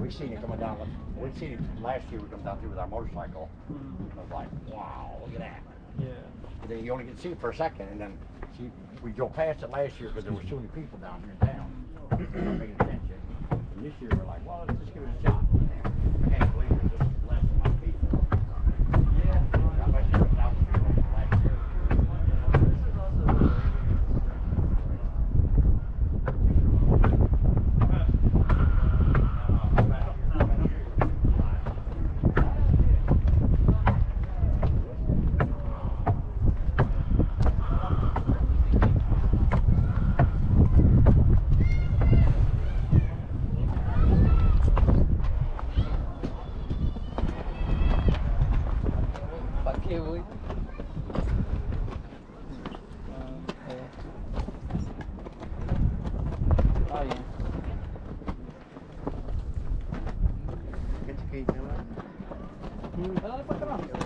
We seen it coming down. We seen it last year. We come down through with our motorcycle. I was like, wow, look at that. Yeah. And then you only get to see it for a second, and then we drove past it last year because there were so many people down here in town. Not paying attention. And this year we're like, well, let's just give it a shot. I can't believe there's just less than my people. Yeah. How much you put out last year? This is also Pakai boy. Oh yeah. Get your feet in it. Dale para atrás.